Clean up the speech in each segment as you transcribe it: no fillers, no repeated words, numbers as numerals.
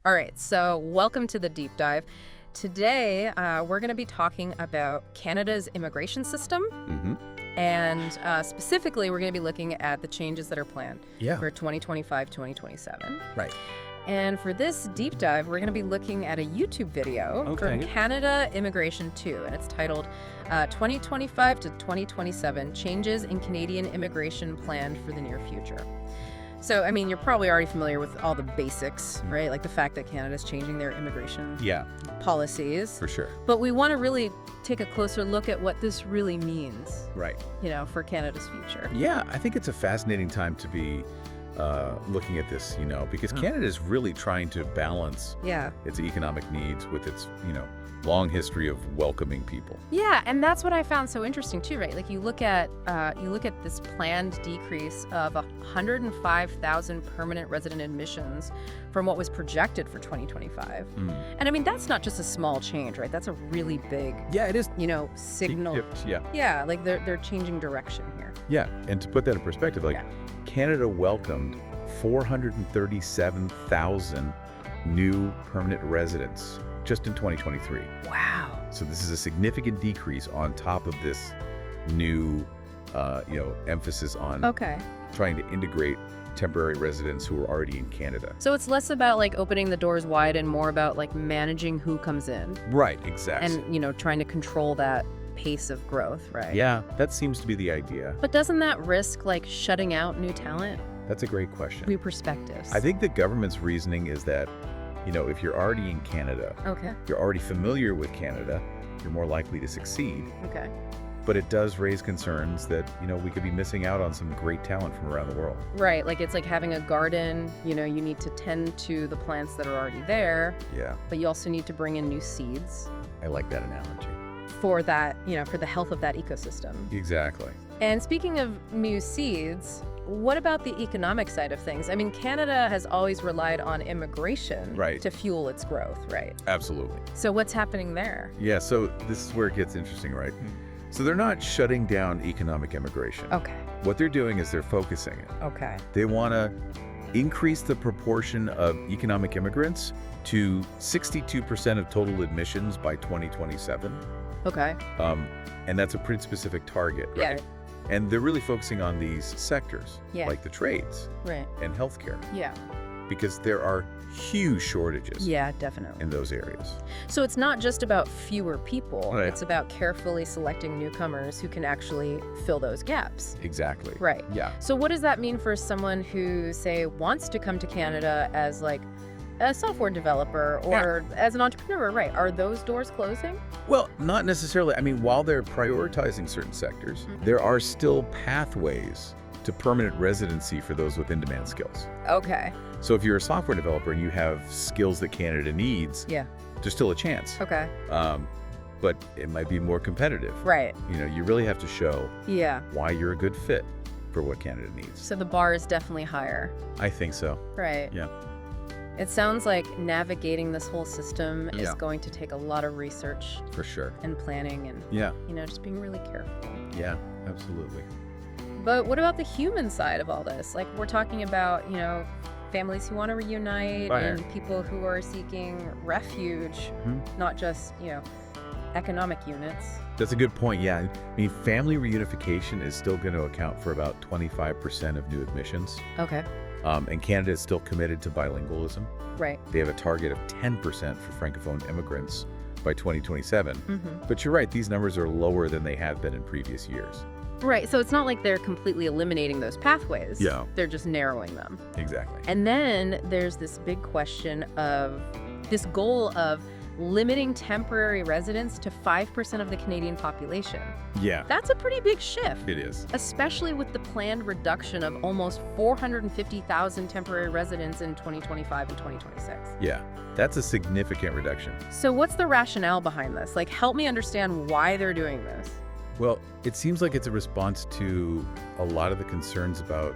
All right, so welcome to the deep dive. Today, we're going to be talking about Canada's immigration system, and specifically, we're going to be looking at the changes that are planned for 2025-2027. Right. And for this deep dive, we're going to be looking at a YouTube video from Canada Immigration 2, and it's titled 2025 to 2027 Changes in Canadian Immigration Planned for the Near Future. So, I mean, you're probably already familiar with all the basics, right? Like the fact that Canada's changing their immigration policies. For sure. But we want to really take a closer look at what this really means, Right. For Canada's future. Yeah, I think it's a fascinating time to be looking at this, because Canada is really trying to balance its economic needs with its, long history of welcoming people. Yeah, and that's what I found so interesting too, right? Like you look at this planned decrease of 105,000 permanent resident admissions from what was projected for 2025. And I mean, that's not just a small change, right? That's a really big it is. Signal. Yeah, like they're changing direction here. Yeah, and to put that in perspective, Canada welcomed 437,000 new permanent residents just in 2023. Wow. So this is a significant decrease on top of this new, emphasis on trying to integrate temporary residents who are already in Canada. So it's less about like opening the doors wide and more about like managing who comes in. Right, exactly. And, trying to control that pace of growth, right? Yeah, that seems to be the idea. But doesn't that risk like shutting out new talent? That's a great question. New perspectives. I think the government's reasoning is that, if you're already in Canada, you're already familiar with Canada, you're more likely to succeed. Okay. But it does raise concerns that, we could be missing out on some great talent from around the world. Right. Like it's like having a garden, you need to tend to the plants that are already there. Yeah. But you also need to bring in new seeds. I like that analogy. For that, for the health of that ecosystem. Exactly. And speaking of new seeds, what about the economic side of things? I mean, Canada has always relied on immigration to fuel its growth, right? Absolutely. So what's happening there? Yeah, so this is where it gets interesting, right? So they're not shutting down economic immigration. Okay. What they're doing is they're focusing it. Okay. They want to increase the proportion of economic immigrants to 62% of total admissions by 2027. Okay. And that's a pretty specific target, right? Yeah. And they're really focusing on these sectors, like the trades and healthcare. Yeah. Because there are huge shortages. Yeah, definitely. In those areas. So it's not just about fewer people. Right. It's about carefully selecting newcomers who can actually fill those gaps. Exactly. Right. Yeah. So what does that mean for someone who, say, wants to come to Canada as like a software developer or as an entrepreneur, right? Are those doors closing? Well, not necessarily. I mean, while they're prioritizing certain sectors, there are still pathways to permanent residency for those with in-demand skills. Okay. So if you're a software developer and you have skills that Canada needs, there's still a chance. Okay. But it might be more competitive. Right. You really have to show why you're a good fit for what Canada needs. So the bar is definitely higher. I think so. Right. Yeah. It sounds like navigating this whole system is going to take a lot of research. For sure. And planning and, just being really careful. Yeah, absolutely. But what about the human side of all this? Like we're talking about, families who want to reunite and people who are seeking refuge, not just, economic units. That's a good point, yeah. I mean, family reunification is still going to account for about 25% of new admissions. Okay. And Canada is still committed to bilingualism. Right. They have a target of 10% for Francophone immigrants by 2027. But you're right, these numbers are lower than they have been in previous years. Right, so it's not like they're completely eliminating those pathways. Yeah. They're just narrowing them. Exactly. And then there's this big question of this goal of limiting temporary residents to 5% of the Canadian population. Yeah. That's a pretty big shift. It is. Especially with the planned reduction of almost 450,000 temporary residents in 2025 and 2026. Yeah, that's a significant reduction. So what's the rationale behind this? Like, help me understand why they're doing this. Well, it seems like it's a response to a lot of the concerns about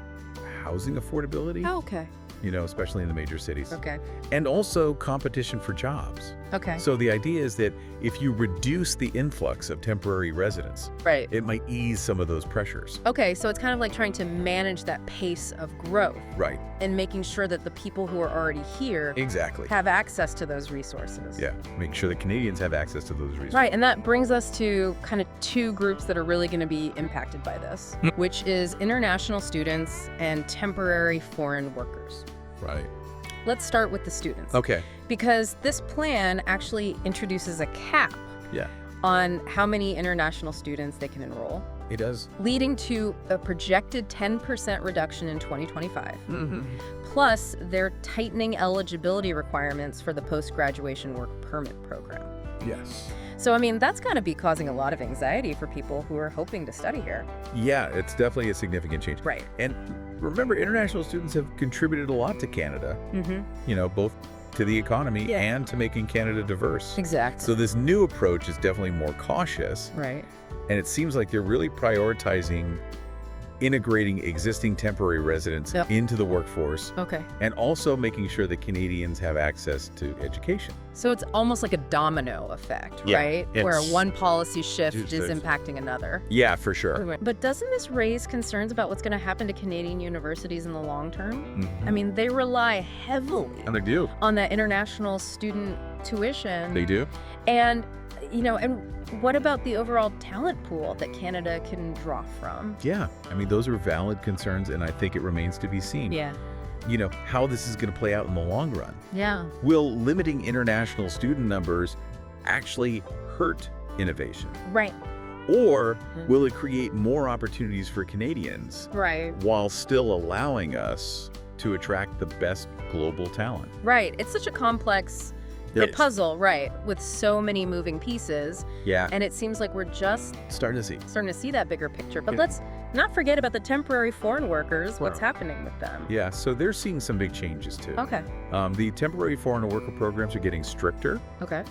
housing affordability. Oh, okay. Especially in the major cities. Okay. And also competition for jobs. Okay. So the idea is that if you reduce the influx of temporary residents, Right. it might ease some of those pressures. Okay, so it's kind of like trying to manage that pace of growth Right. and making sure that the people who are already here Exactly. have access to those resources. Yeah. Make sure the Canadians have access to those resources. Right, and that brings us to kind of two groups that are really going to be impacted by this, which is international students and temporary foreign workers. Right. Let's start with the students. Okay. Because this plan actually introduces a cap Yeah. on how many international students they can enroll, It does. leading to a projected 10% reduction in 2025. Mm-hmm. Plus, they're tightening eligibility requirements for the post-graduation work permit program. Yes. So, I mean, that's got to be causing a lot of anxiety for people who are hoping to study here. Yeah, it's definitely a significant change. Right. And remember, international students have contributed a lot to Canada, Mm-hmm. Both to the economy Yeah. and to making Canada diverse. Exactly. So this new approach is definitely more cautious, Right. and it seems like they're really prioritizing integrating existing temporary residents Yep. into the workforce Okay. and also making sure that Canadians have access to education. So it's almost like a domino effect, Yeah, right? it's Where one policy shift huge is things. impacting another. Yeah, for sure. But doesn't this raise concerns about what's going to happen to Canadian universities in the long term? Mhm. I mean, they rely heavily And they do. on that international student tuition. They do. And, and what about the overall talent pool that Canada can draw from? Yeah. I mean, those are valid concerns, and I think it remains to be seen. Yeah. How this is going to play out in the long run. Yeah. Will limiting international student numbers actually hurt innovation? Right. Or will it create more opportunities for Canadians Right. while still allowing us to attract the best global talent? Right. It's such a complex It is. puzzle, right, with so many moving pieces. Yeah. And it seems like we're just Starting to see. starting to see that bigger picture. But Yeah. let's not forget about the temporary foreign workers, what's Well. happening with them. Yeah, so they're seeing some big changes too. Okay. The temporary foreign worker programs are getting stricter. Okay.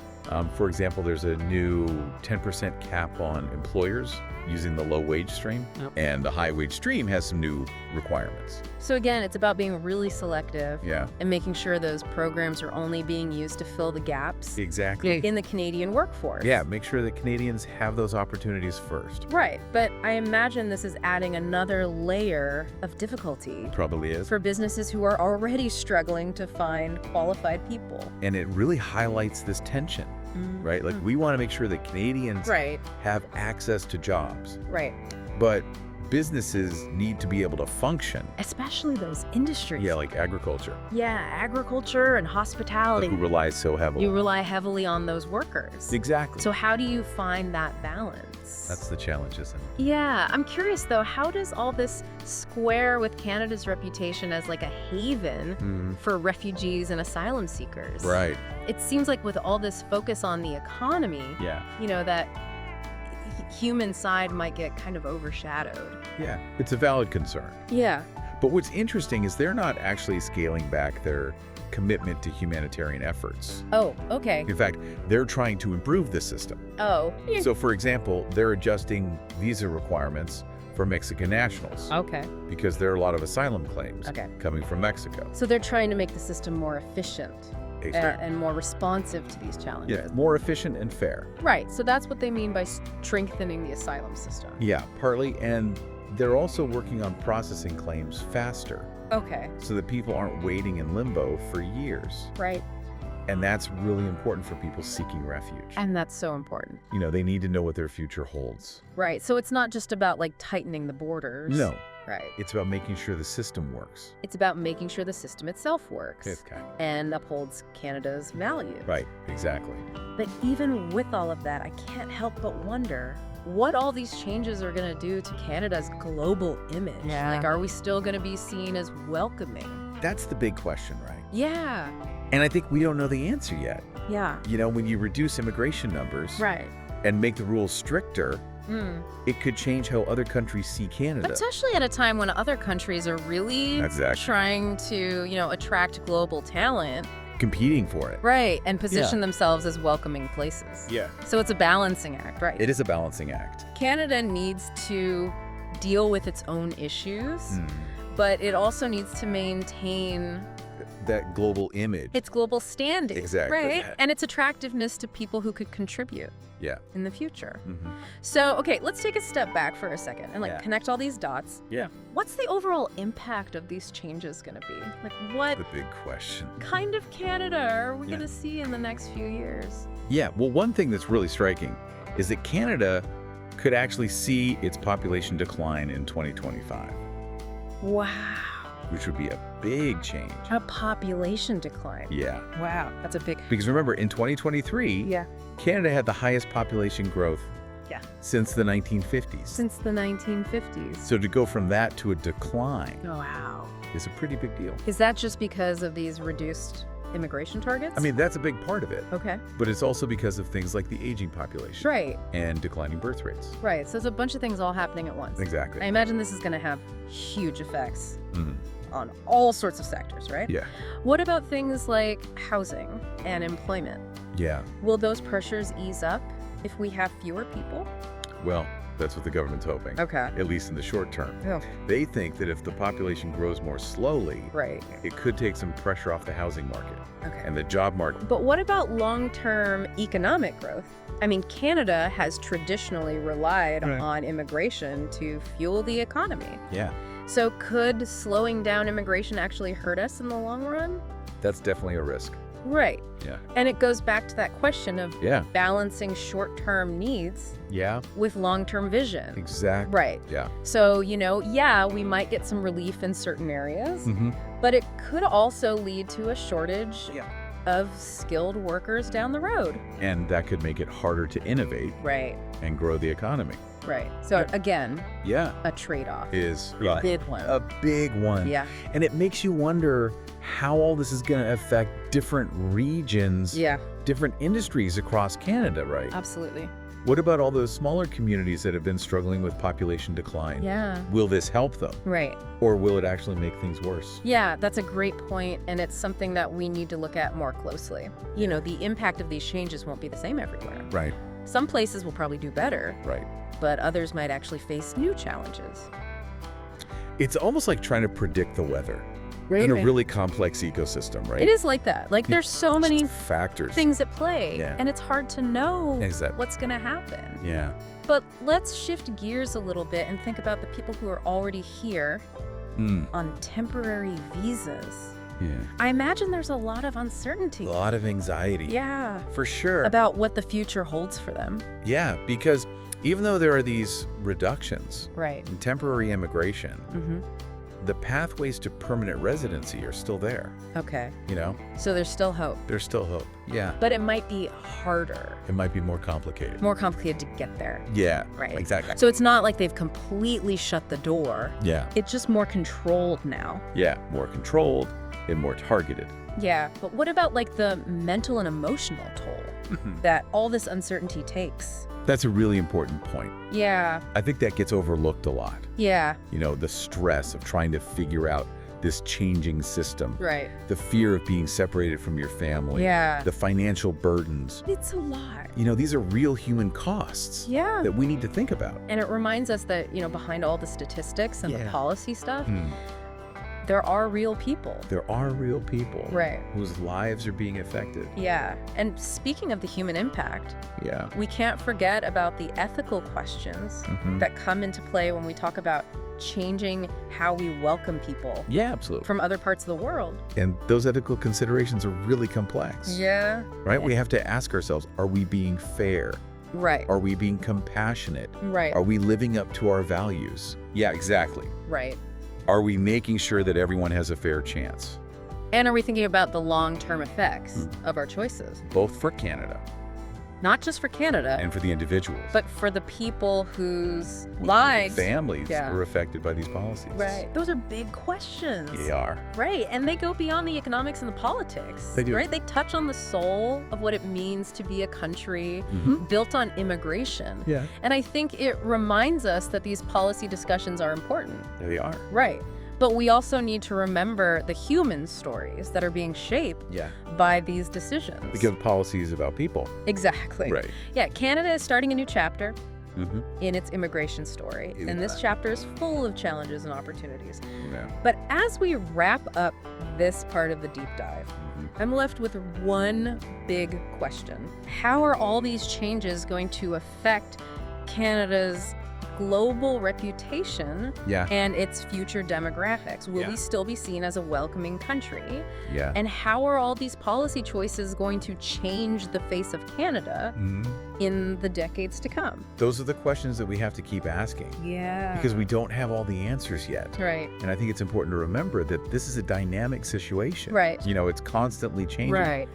For example, there's a new 10% cap on employers using the low wage stream, Yep. and the high wage stream has some new requirements. So again, it's about being really selective Yeah, and making sure those programs are only being used to fill the gaps exactly. in the Canadian workforce. Yeah, make sure that Canadians have those opportunities first. Right. But I imagine this is adding another layer of difficulty Probably is. for businesses who are already struggling to find qualified people. And it really highlights this tension, right? Like, we want to make sure that Canadians Right. have access to jobs, Right. but businesses need to be able to function. Especially those industries. Yeah, like agriculture, Yeah, agriculture and hospitality. who relies so heavily. You rely heavily on those workers. Exactly. So how do you find that balance? That's the challenge, isn't it? Yeah, I'm curious though, how does all this square with Canada's reputation as like a haven for refugees and asylum seekers? Right. It seems like with all this focus on the economy, Yeah. that human side might get kind of overshadowed. Yeah. It's a valid concern. Yeah. But what's interesting is they're not actually scaling back their commitment to humanitarian efforts. Oh, okay. In fact, they're trying to improve the system. Oh. So, for example, they're adjusting visa requirements for Mexican nationals Okay. because there are a lot of asylum claims Okay. coming from Mexico. So they're trying to make the system more efficient and more responsive to these challenges. Yeah, more efficient and fair. Right. So that's what they mean by strengthening the asylum system. Yeah, partly. And they're also working on processing claims faster Okay. so that people aren't waiting in limbo for years. Right. And that's really important for people seeking refuge. And that's so important. They need to know what their future holds. Right. So it's not just about like tightening the borders. No, Right. it's about making sure the system works. It's about making sure the system itself works Okay. and upholds Canada's values. Right, exactly. But even with all of that, I can't help but wonder what all these changes are going to do to Canada's global image. Yeah. Like, are we still going to be seen as welcoming? That's the big question, right? Yeah. And I think we don't know the answer yet. Yeah. When you reduce immigration numbers Right. and make the rules stricter, Mm. it could change how other countries see Canada. Especially at a time when other countries are really Exactly. trying to, attract global talent. Competing for it. Right. And position themselves as welcoming places. Yeah. So it's a balancing act, right? It is a balancing act. Canada needs to deal with its own issues, but it also needs to maintain that global image. Its global standing. Exactly. Right? And its attractiveness to people who could contribute. Yeah. In the future. Mm-hmm. So, okay, let's take a step back for a second and connect all these dots. Yeah. What's the overall impact of these changes going to be? Like, what The big question. kind of Canada are we going to see in the next few years? Yeah, well, one thing that's really striking is that Canada could actually see its population decline in 2025. Wow. Which would be a big change. A population decline. Yeah. Wow, that's a big... Because remember, in 2023, Canada had the highest population growth since the 1950s. Since the 1950s. So to go from that to a decline is a pretty big deal. Is that just because of these reduced immigration targets? I mean, that's a big part of it. Okay. But it's also because of things like the aging population. Right. And declining birth rates. Right. So there's a bunch of things all happening at once. Exactly. I imagine this is going to have huge effects on all sorts of sectors, right? Yeah. What about things like housing and employment? Yeah. Will those pressures ease up if we have fewer people? Well, that's what the government's hoping. Okay. At least in the short term. Oh. They think that if the population grows more slowly, it could take some pressure off the housing market and the job market. But what about long-term economic growth? I mean, Canada has traditionally relied on immigration to fuel the economy. Yeah. So could slowing down immigration actually hurt us in the long run? That's definitely a risk. Right. Yeah. And it goes back to that question of balancing short-term needs with long-term vision. Exactly. Right. Yeah. So, we might get some relief in certain areas, but it could also lead to a shortage of skilled workers down the road. And that could make it harder to innovate and grow the economy. Right. So again, a trade-off is a big one. A big one. Yeah. And it makes you wonder how all this is going to affect different regions, different industries across Canada, right? Absolutely. What about all those smaller communities that have been struggling with population decline? Yeah. Will this help them? Right. Or will it actually make things worse? Yeah, that's a great point, and it's something that we need to look at more closely. The impact of these changes won't be the same everywhere. Right. Some places will probably do better. Right. But others might actually face new challenges. It's almost like trying to predict the weather in a really complex ecosystem, right? It is like that. Like there's so many factors, things at play, and it's hard to know what's going to happen. Yeah. But let's shift gears a little bit and think about the people who are already here on temporary visas. Yeah. I imagine there's a lot of uncertainty. A lot of anxiety. Yeah. For sure. About what the future holds for them. Yeah, because even though there are these reductions in temporary immigration, the pathways to permanent residency are still there. Okay. So there's still hope. There's still hope. Yeah. But it might be harder. It might be more complicated. More complicated to get there. Yeah. Right. Exactly. So it's not like they've completely shut the door. Yeah. It's just more controlled now. Yeah. More controlled and more targeted. Yeah. But what about like the mental and emotional toll that all this uncertainty takes? That's a really important point. Yeah. I think that gets overlooked a lot. Yeah. The stress of trying to figure out this changing system. Right. The fear of being separated from your family. Yeah. The financial burdens. It's a lot. These are real human costs that we need to think about. And it reminds us that, behind all the statistics and the policy stuff, there are real people. There are real people. Right. Whose lives are being affected. Yeah. And speaking of the human impact, we can't forget about the ethical questions that come into play when we talk about changing how we welcome people. Yeah, absolutely. From other parts of the world. And those ethical considerations are really complex. Yeah. Right? We have to ask ourselves, are we being fair? Right. Are we being compassionate? Right. Are we living up to our values? Yeah, exactly. Right. Are we making sure that everyone has a fair chance? And are we thinking about the long-term effects of our choices? Both for Canada. Not just for Canada. And for the individuals. But for the people whose lives. Families were affected by these policies. Right. Those are big questions. They are. Right. And they go beyond the economics and the politics. They do. Right? They touch on the soul of what it means to be a country built on immigration. Yeah. And I think it reminds us that these policy discussions are important. Yeah, they are. Right. But we also need to remember the human stories that are being shaped by these decisions. Because policy is about people. Exactly. Right. Yeah, Canada is starting a new chapter. in its immigration story. And this chapter is full of challenges and opportunities. Yeah. But as we wrap up this part of the deep dive, I'm left with one big question. How are all these changes going to affect Canada's global reputation and its future demographics? Will we still be seen as a welcoming country? Yeah. And how are all these policy choices going to change the face of Canada in the decades to come? Those are the questions that we have to keep asking. Yeah. Because we don't have all the answers yet. Right. And I think it's important to remember that this is a dynamic situation. Right. You know, it's constantly changing. Right.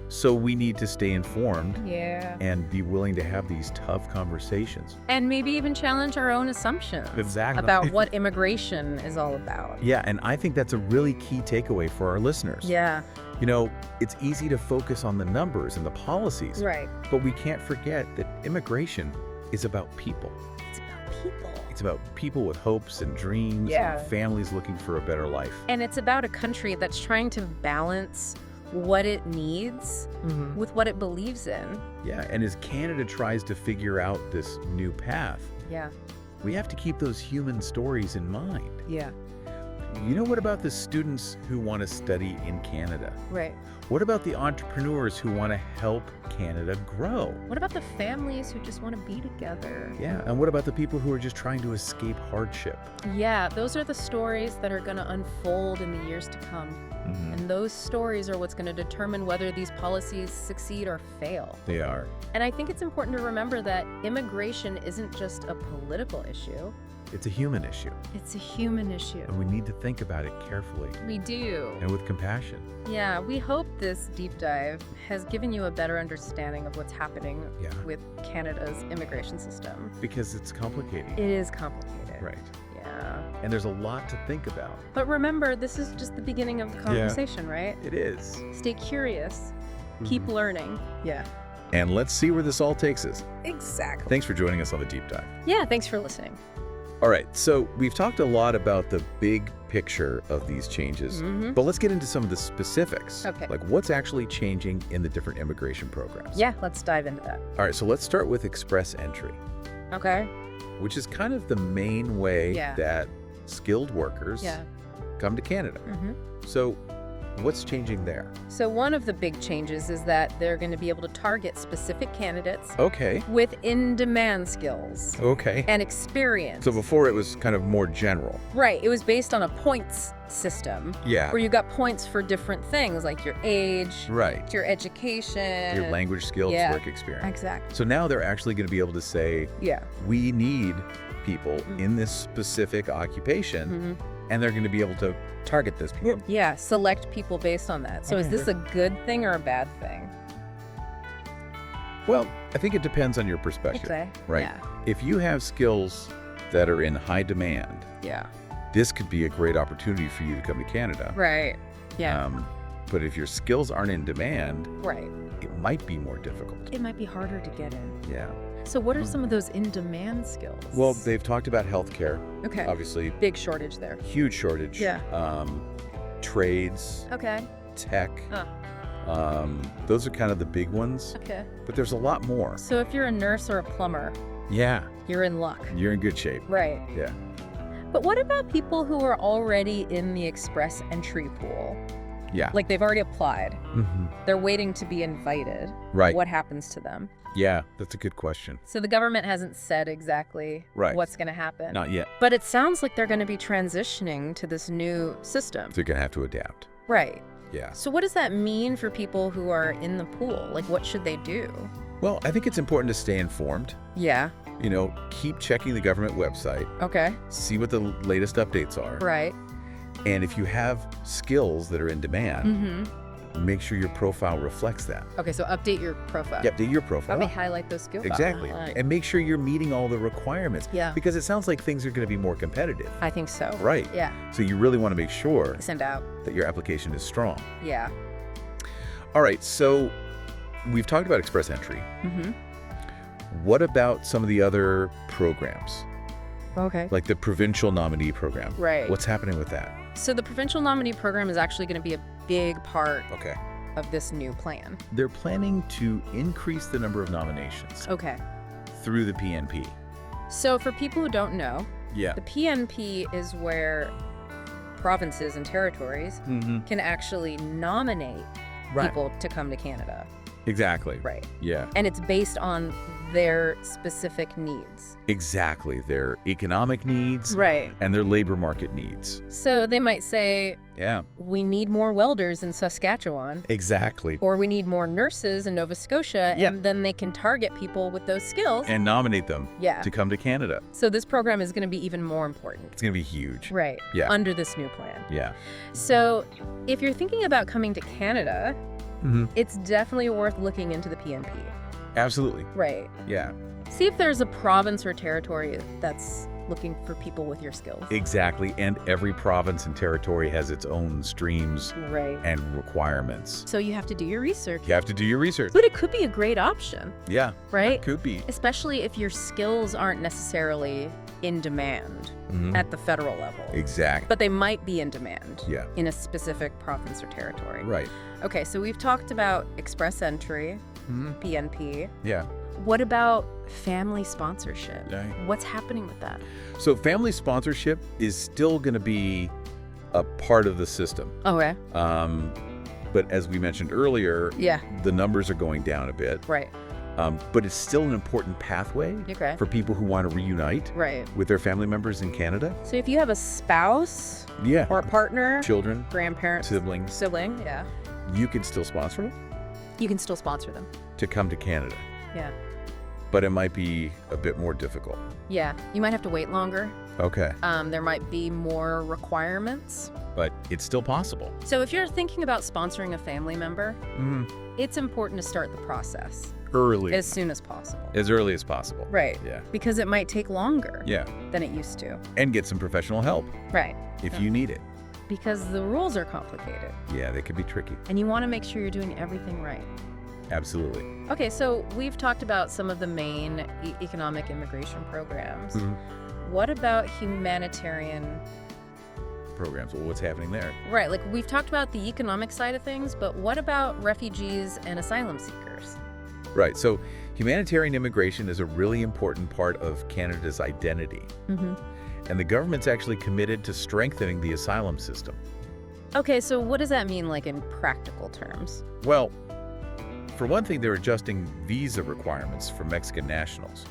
So we need to stay informed and be willing to have these tough conversations. And maybe even challenge our own assumptions about what immigration is all about. Yeah, and I think that's a really key takeaway for our listeners. Yeah. You know, it's easy to focus on the numbers and the policies. Right. But we can't forget that immigration is about people. It's about people. It's about people with hopes and dreams and families looking for a better life. And it's about a country that's trying to balance what it needs with what it believes in. Yeah, and as Canada tries to figure out this new path, we have to keep those human stories in mind. Yeah. You know, what about the students who want to study in Canada? Right. What about the entrepreneurs who want to help Canada grow? What about the families who just want to be together? Yeah, and what about the people who are just trying to escape hardship? Yeah, those are the stories that are going to unfold in the years to come. And those stories are what's going to determine whether these policies succeed or fail. They are. And I think it's important to remember that immigration isn't just a political issue. It's a human issue. It's a human issue. And we need to think about it carefully. We do. And with compassion. Yeah, we hope this deep dive has given you a better understanding of what's happening with Canada's immigration system. Because it's complicated. It is complicated. Right. Yeah. And there's a lot to think about. But remember, this is just the beginning of the conversation, right? It is. Stay curious. Keep learning. Yeah. And let's see where this all takes us. Exactly. Thanks for joining us on the deep dive. Yeah, thanks for listening. All right, so we've talked a lot about the big picture of these changes, but let's get into some of the specifics. Okay. Like what's actually changing in the different immigration programs. Yeah, let's dive into that. All right, so let's start with express entry. Okay. Which is kind of the main way that skilled workers come to Canada. So what's changing there? So one of the big changes is that they're going to be able to target specific candidates with in-demand skills and experience. So before it was kind of more general. Right. It was based on a points system where you got points for different things like your age, your education, your language skills, work experience. Exactly. So now they're actually going to be able to say, we need people in this specific occupation, and they're going to be able to target this people. Yeah, select people based on that. So is this a good thing or a bad thing? Well, I think it depends on your perspective, right? Yeah. If you have skills that are in high demand, this could be a great opportunity for you to come to Canada. Right. Yeah. But if your skills aren't in demand, it might be more difficult. It might be harder to get in. Yeah. So what are some of those in-demand skills? Well, they've talked about healthcare. Okay. Obviously. Big shortage there. Huge shortage. Yeah. Trades. Okay. Tech. Those are kind of the big ones. Okay. But there's a lot more. So if you're a nurse or a plumber, you're in luck. You're in good shape. Right. Yeah. But what about people who are already in the express entry pool? Yeah. Like they've already applied. They're waiting to be invited. Right. What happens to them? Yeah, that's a good question. So the government hasn't said exactly what's going to happen. Not yet. But it sounds like they're going to be transitioning to this new system. They're going to have to adapt. Right. Yeah. So what does that mean for people who are in the pool? Like, what should they do? Well, I think it's important to stay informed. Yeah. You know, keep checking the government website. Okay. See what the latest updates are. Right. And if you have skills that are in demand, make sure your profile reflects that. Okay, so update your profile. Yeah, update your profile. Let me highlight those skills. Exactly. And make sure you're meeting all the requirements. Yeah. Because it sounds like things are going to be more competitive. I think so. Right. Yeah. So you really want to make sure Send out. that your application is strong. Yeah. All right, so we've talked about express entry. What about some of the other programs? Okay. Like the provincial nominee program. Right. What's happening with that? So the provincial nominee program is actually going to be a big part of this new plan. They're planning to increase the number of nominations Okay. through the PNP. So for people who don't know, Yeah. the PNP is where provinces and territories can actually nominate people to come to Canada. Exactly. Right. Yeah. And it's based on their specific needs. Exactly. Their economic needs. Right. And their labor market needs. So they might say, Yeah. we need more welders in Saskatchewan. Exactly. Or we need more nurses in Nova Scotia. Yep. And then they can target people with those skills. And nominate them Yeah. to come to Canada. So this program is going to be even more important. It's going to be huge. Right. Yeah. Under this new plan. Yeah. So if you're thinking about coming to Canada, it's definitely worth looking into the PNP. Absolutely. Right. Yeah. See if there's a province or territory that's looking for people with your skills. Exactly. And every province and territory has its own streams Right. and requirements. So you have to do your research. You have to do your research. But it could be a great option, Yeah. right? Could be. Especially if your skills aren't necessarily in demand at the federal level. Exactly. But they might be in demand Yeah. in a specific province or territory. Right. Okay, so we've talked about express entry, PNP. Yeah. What about family sponsorship? Yeah. What's happening with that? So family sponsorship is still going to be a part of the system. Okay. But as we mentioned earlier, Yeah. the numbers are going down a bit. Right. But it's still an important pathway Okay. for people who want to reunite Right. with their family members in Canada. So if you have a spouse Yeah. or a partner, Children, grandparents, siblings, sibling, yeah, you can still sponsor them you can still sponsor them. to come to Canada. Yeah. But it might be a bit more difficult. Yeah. You might have to wait longer. Okay. There might be more requirements. But it's still possible. So if you're thinking about sponsoring a family member, it's important to start the process Early. as soon as possible. As early as possible. Right. Yeah. Because it might take longer Yeah. than it used to. And get some professional help Right. if you need it. Because the rules are complicated. Yeah, they could be tricky. And you want to make sure you're doing everything right. Absolutely. Okay, so we've talked about some of the main economic immigration programs. What about humanitarian? Programs. Well, what's happening there? Right, like we've talked about the economic side of things, but what about refugees and asylum seekers? Right. So humanitarian immigration is a really important part of Canada's identity. And the government's actually committed to strengthening the asylum system. Okay, so what does that mean, like in practical terms? Well, for one thing, they're adjusting visa requirements for Mexican nationals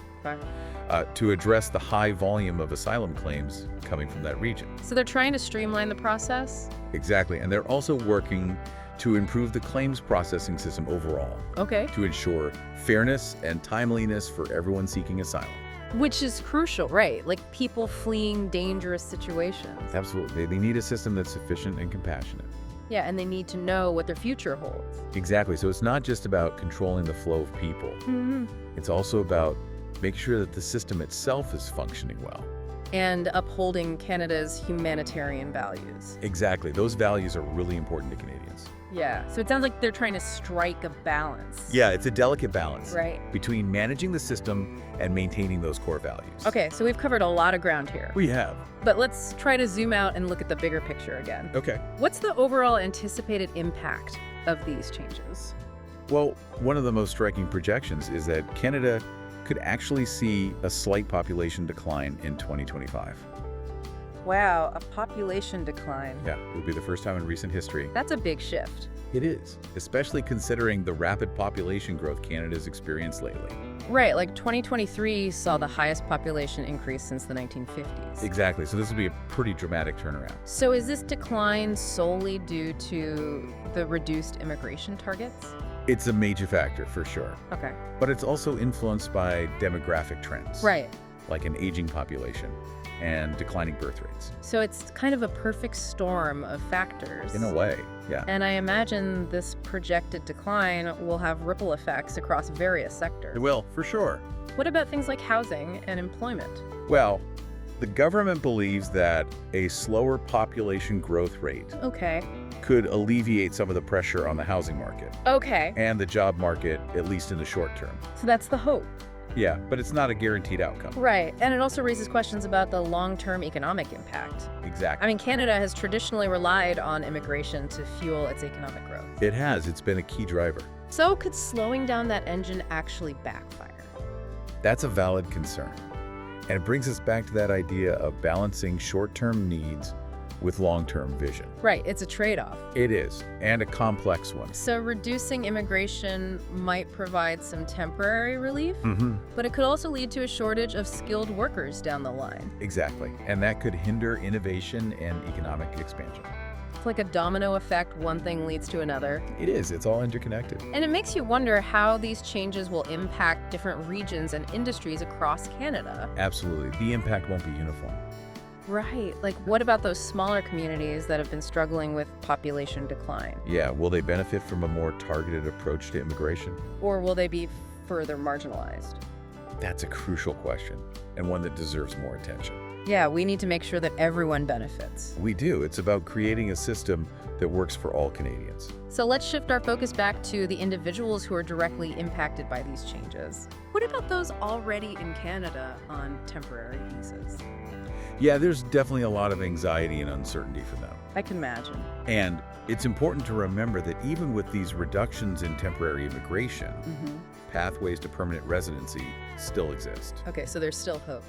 to address the high volume of asylum claims coming from that region. So they're trying to streamline the process? Exactly. And they're also working to improve the claims processing system overall Okay. to ensure fairness and timeliness for everyone seeking asylum. Which is crucial, right? Like people fleeing dangerous situations. Absolutely. They need a system that's efficient and compassionate. Yeah, and they need to know what their future holds. Exactly. So it's not just about controlling the flow of people. It's also about making sure that the system itself is functioning well. And upholding Canada's humanitarian values. Exactly. Those values are really important to Canadians. Yeah, so it sounds like they're trying to strike a balance. Yeah, it's a delicate balance Right. between managing the system and maintaining those core values. Okay, so we've covered a lot of ground here. We have. But let's try to zoom out and look at the bigger picture again. Okay. What's the overall anticipated impact of these changes? Well, one of the most striking projections is that Canada could actually see a slight population decline in 2025. Wow, a population decline. Yeah, it will be the first time in recent history. That's a big shift. It is, especially considering the rapid population growth Canada's experienced lately. Right, like 2023 saw the highest population increase since the 1950s. Exactly, so this will be a pretty dramatic turnaround. So is this decline solely due to the reduced immigration targets? It's a major factor, for sure. Okay. But it's also influenced by demographic trends. Right. Like an aging population and declining birth rates. So it's kind of a perfect storm of factors. In a way, yeah. And I imagine this projected decline will have ripple effects across various sectors. It will, for sure. What about things like housing and employment? Well, the government believes that a slower population growth rate Okay. could alleviate some of the pressure on the housing market Okay. and the job market, at least in the short term. So that's the hope. Yeah, but it's not a guaranteed outcome. Right. And it also raises questions about the long-term economic impact. Exactly. I mean, Canada has traditionally relied on immigration to fuel its economic growth. It has. It's been a key driver. So could slowing down that engine actually backfire? That's a valid concern. And it brings us back to that idea of balancing short-term needs with long-term vision. Right, it's a trade-off. It is, and a complex one. So reducing immigration might provide some temporary relief, but it could also lead to a shortage of skilled workers down the line. Exactly, and that could hinder innovation and economic expansion. It's like a domino effect, one thing leads to another. It is, it's all interconnected. And it makes you wonder how these changes will impact different regions and industries across Canada. Absolutely, the impact won't be uniform. Right. Like, what about those smaller communities that have been struggling with population decline? Yeah, will they benefit from a more targeted approach to immigration? Or will they be further marginalized? That's a crucial question, and one that deserves more attention. Yeah, we need to make sure that everyone benefits. We do. It's about creating a system that works for all Canadians. So let's shift our focus back to the individuals who are directly impacted by these changes. What about those already in Canada on temporary visas? Yeah, there's definitely a lot of anxiety and uncertainty for them. I can imagine. And it's important to remember that even with these reductions in temporary immigration, pathways to permanent residency still exist. Okay, so there's still hope.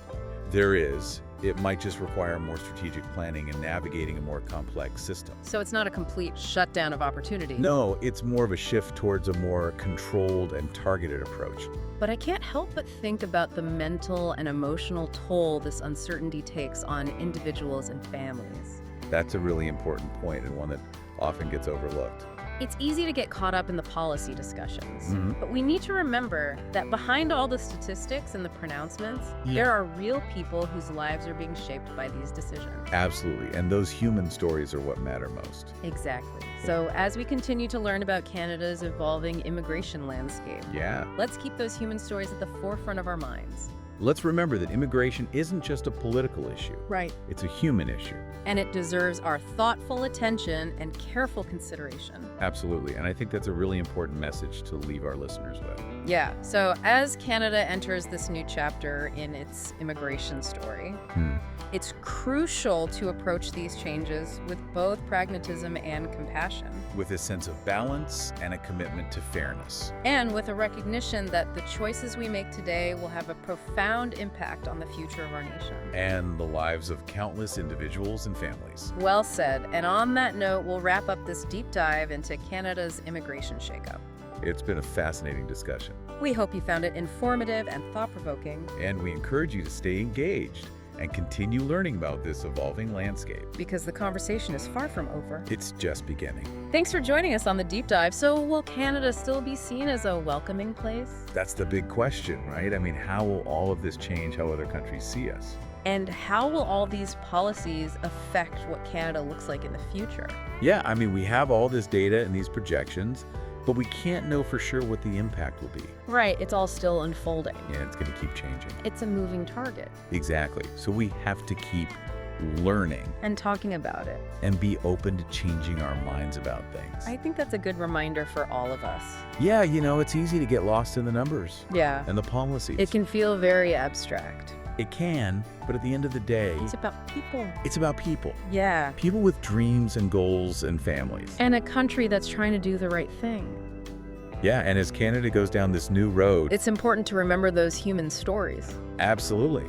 There is. It might just require more strategic planning and navigating a more complex system. So it's not a complete shutdown of opportunity. No, it's more of a shift towards a more controlled and targeted approach. But I can't help but think about the mental and emotional toll this uncertainty takes on individuals and families. That's a really important point and one that often gets overlooked. It's easy to get caught up in the policy discussions, but we need to remember that behind all the statistics and the pronouncements, there are real people whose lives are being shaped by these decisions. Absolutely, and those human stories are what matter most. Exactly. So as we continue to learn about Canada's evolving immigration landscape, let's keep those human stories at the forefront of our minds. Let's remember that immigration isn't just a political issue. Right. It's a human issue. And it deserves our thoughtful attention and careful consideration. Absolutely. And I think that's a really important message to leave our listeners with. Yeah. So as Canada enters this new chapter in its immigration story, it's crucial to approach these changes with both pragmatism and compassion. With a sense of balance and a commitment to fairness. And with a recognition that the choices we make today will have a profound impact on the future of our nation. And the lives of countless individuals and families. Well said. And on that note, we'll wrap up this deep dive into Canada's immigration shakeup. It's been a fascinating discussion. We hope you found it informative and thought-provoking. And we encourage you to stay engaged and continue learning about this evolving landscape. Because the conversation is far from over. It's just beginning. Thanks for joining us on the deep dive. So will Canada still be seen as a welcoming place? That's the big question, right? I mean, how will all of this change how other countries see us? And how will all these policies affect what Canada looks like in the future? Yeah, I mean, we have all this data and these projections, but we can't know for sure what the impact will be. Right, it's all still unfolding. Yeah, it's going to keep changing. It's a moving target. Exactly. So we have to keep learning. And talking about it. And be open to changing our minds about things. I think that's a good reminder for all of us. Yeah, you know, it's easy to get lost in the numbers. Yeah. And the policies. It can feel very abstract. It can, but at the end of the day... It's about people. It's about people. Yeah. People with dreams and goals and families. And a country that's trying to do the right thing. Yeah, and as Canada goes down this new road... It's important to remember those human stories. Absolutely.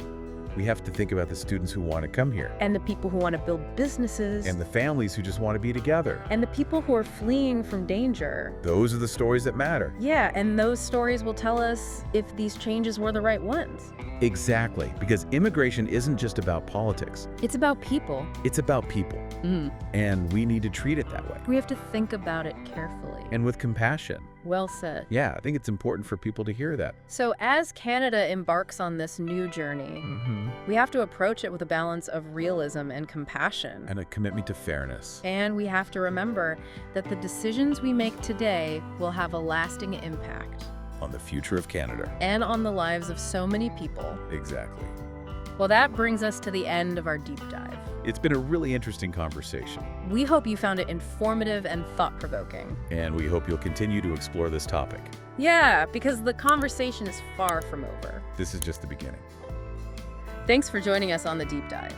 We have to think about the students who want to come here. And the people who want to build businesses. And the families who just want to be together. And the people who are fleeing from danger. Those are the stories that matter. Yeah, and those stories will tell us if these changes were the right ones. Exactly, because immigration isn't just about politics. It's about people. It's about people. And we need to treat it that way. We have to think about it carefully. And with compassion. Well said. Yeah, I think it's important for people to hear that. So as Canada embarks on this new journey, we have to approach it with a balance of realism and compassion. And a commitment to fairness. And we have to remember that the decisions we make today will have a lasting impact. On the future of Canada. And on the lives of so many people. Exactly. Well, that brings us to the end of our deep dive. It's been a really interesting conversation. We hope you found it informative and thought-provoking. And we hope you'll continue to explore this topic. Yeah, because the conversation is far from over. This is just the beginning. Thanks for joining us on the deep dive.